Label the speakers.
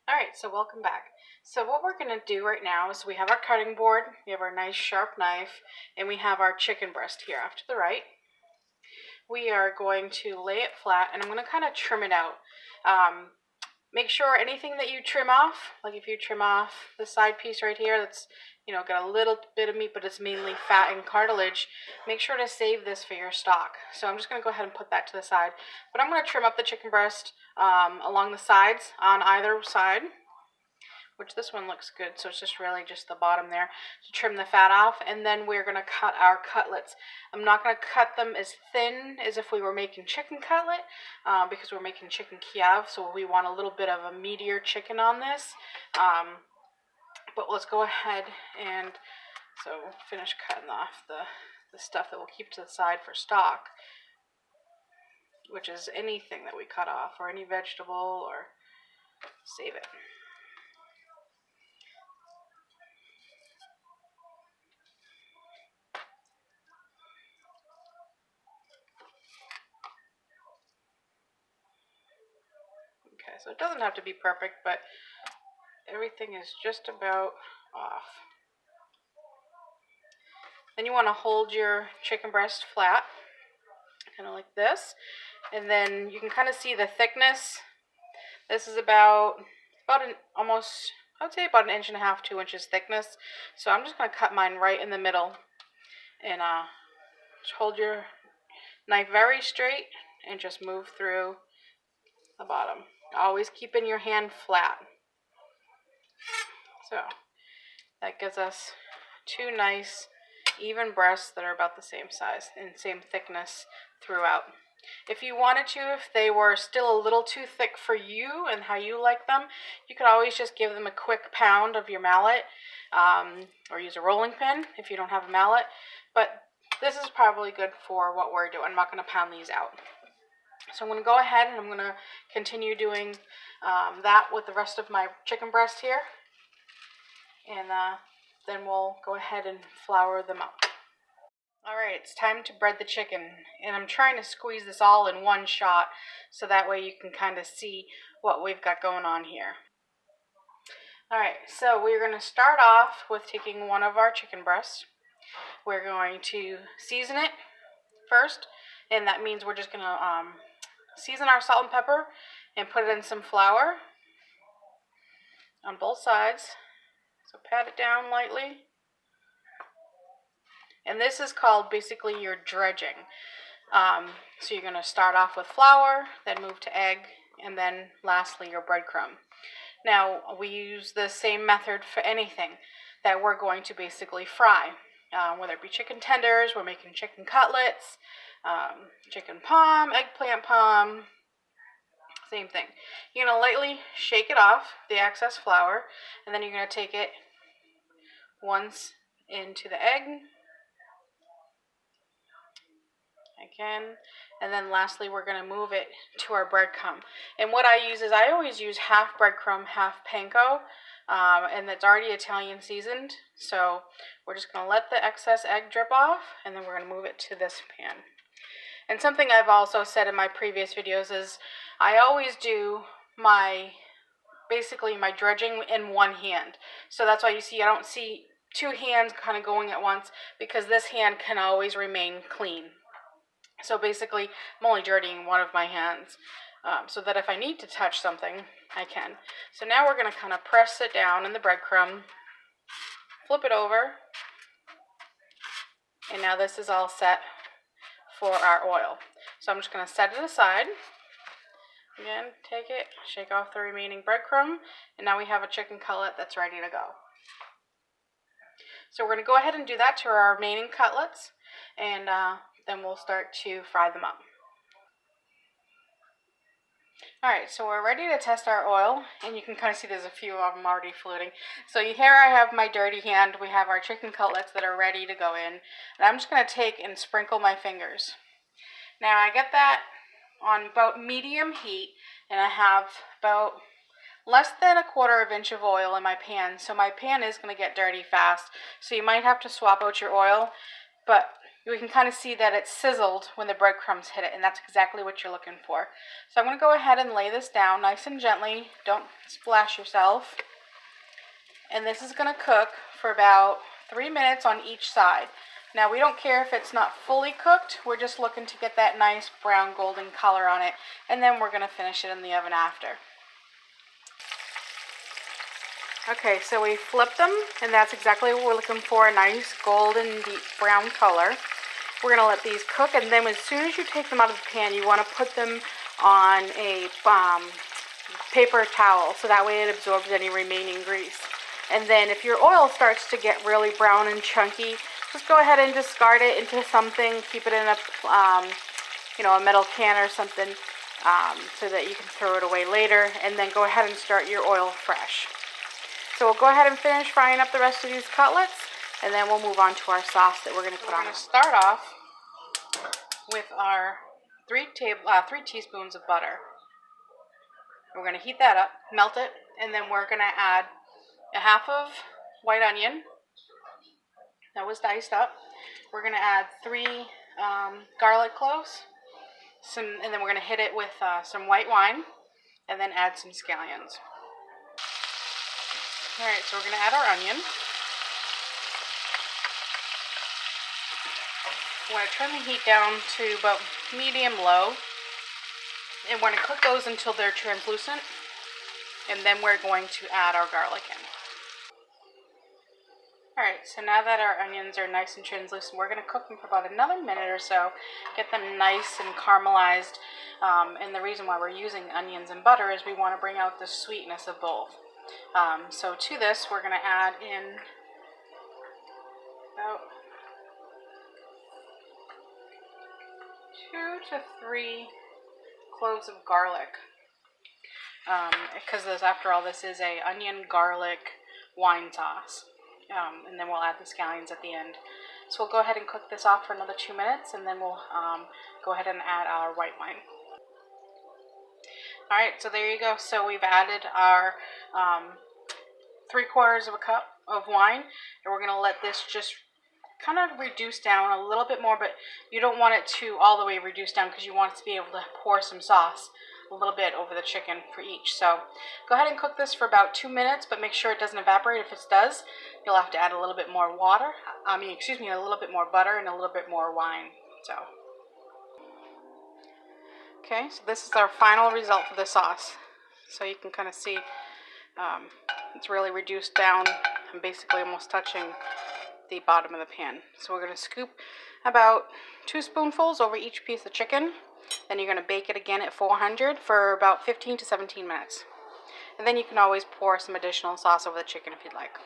Speaker 1: Alright, so welcome back. So what we're going to do right now is we have our cutting board, we have our nice sharp knife, and we have our chicken breast here off to the right. We are going to lay it flat, and I'm going to kind of trim it out. Make sure anything that you trim off, like if you trim off the side piece right here that's, got a little bit of meat, but it's mainly fat and cartilage, make sure to save this for your stock. So I'm just going to go ahead and put that to the side. But I'm going to trim up the chicken breast along the sides on either side, which this one looks good, so it's just really just the bottom there to trim the fat off, and then we're going to cut our cutlets. I'm not going to cut them as thin as if we were making chicken cutlet, because we're making chicken Kiev, so we want a little bit of a meatier chicken on this. But let's go ahead and finish cutting off the stuff that we'll keep to the side for stock, which is anything that we cut off, or any vegetable, or save it. Okay, so it doesn't have to be perfect, but everything is just about off. Then you want to hold your chicken breast flat, kind of like this, and then you can kind of see the thickness. This is about almost, I would say about 1.5 inches, 2 inches thickness. So I'm just going to cut mine right in the middle, and just hold your knife very straight and just move through the bottom. Always keeping your hand flat. So that gives us two nice even breasts that are about the same size and same thickness throughout. If you wanted to, if they were still a little too thick for you and how you like them, you could always just give them a quick pound of your mallet, or use a rolling pin if you don't have a mallet. But this is probably good for what we're doing. I'm not going to pound these out. So I'm going to go ahead and I'm going to continue doing that with the rest of my chicken breast here. And then we'll go ahead and flour them up. Alright, it's time to bread the chicken. And I'm trying to squeeze this all in one shot so that way you can kind of see what we've got going on here. Alright, so we're going to start off with taking one of our chicken breasts. We're going to season it first, and that means we're just going to season our salt and pepper and put it in some flour on both sides. So pat it down lightly. And this is called basically your dredging. So you're going to start off with flour, then move to egg, and then lastly your breadcrumb. Now we use the same method for anything that we're going to basically fry. Whether it be chicken tenders, we're making chicken cutlets, chicken palm, eggplant palm, same thing. You're going to lightly shake it off, the excess flour, and then you're going to take it once into the egg, again, and then lastly we're going to move it to our breadcrumb. And what I use is I always use half breadcrumb, half panko, and it's already Italian seasoned. So we're just going to let the excess egg drip off, and then we're going to move it to this pan. And something I've also said in my previous videos is I always do basically my dredging in one hand. So that's why you see I don't see two hands kind of going at once, because this hand can always remain clean. So basically I'm only dirtying one of my hands, so that if I need to touch something, I can. So now we're going to kind of press it down in the breadcrumb, flip it over, and now this is all set for our oil. So I'm just going to set it aside. Again, take it, shake off the remaining breadcrumb, and now we have a chicken cutlet that's ready to go. So we're going to go ahead and do that to our remaining cutlets, and then we'll start to fry them up. Alright, so we're ready to test our oil, and you can kind of see there's a few of them already floating. So here I have my dirty hand. We have our chicken cutlets that are ready to go in, and I'm just going to take and sprinkle my fingers. Now I get that on about medium heat, and I have about less than 1/4 inch of oil in my pan, so my pan is going to get dirty fast, so you might have to swap out your oil, but you can kind of see that it's sizzled when the breadcrumbs hit it, and that's exactly what you're looking for. So I'm going to go ahead and lay this down nice and gently. Don't splash yourself. And this is going to cook for about 3 minutes on each side. Now, we don't care if it's not fully cooked. We're just looking to get that nice brown golden color on it, and then we're going to finish it in the oven after. Okay, so we flipped them, and that's exactly what we're looking for, a nice golden deep brown color. We're going to let these cook, and then as soon as you take them out of the pan, you want to put them on a paper towel, so that way it absorbs any remaining grease. And then if your oil starts to get really brown and chunky, just go ahead and discard it into something. Keep it in a, a metal can or something, so that you can throw it away later. And then go ahead and start your oil fresh. So we'll go ahead and finish frying up the rest of these cutlets, and then we'll move on to our sauce that we're going to put on. We're going to start off with our 3 teaspoons of butter. We're going to heat that up, melt it, and then we're going to add a half of white onion that was diced up. We're going to add 3 garlic cloves, and then we're going to hit it with some white wine, and then add some scallions. Alright, so we're going to add our onion. We're going to turn the heat down to about medium-low, and we're going to cook those until they're translucent, and then we're going to add our garlic in. Alright, so now that our onions are nice and translucent, we're going to cook them for about another minute or so, get them nice and caramelized, and the reason why we're using onions and butter is we want to bring out the sweetness of both. So to this, we're going to add in about 2 to 3 cloves of garlic, because after all, this is a onion garlic wine sauce. And then we'll add the scallions at the end. So we'll go ahead and cook this off for another 2 minutes, and then we'll go ahead and add our white wine. Alright, so there you go. So we've added our 3/4 of a cup of wine, and we're going to let this just kind of reduce down a little bit more, but you don't want it to all the way reduce down because you want it to be able to pour some sauce a little bit over the chicken for each. So go ahead and cook this for about 2 minutes, but make sure it doesn't evaporate. If it does, you'll have to add a little bit more water. A little bit more butter and a little bit more wine. Okay, so this is our final result for the sauce. So you can kind of see it's really reduced down and basically almost touching the bottom of the pan. So we're going to scoop about 2 spoonfuls over each piece of chicken. Then you're going to bake it again at 400 for about 15 to 17 minutes. And then you can always pour some additional sauce over the chicken if you'd like.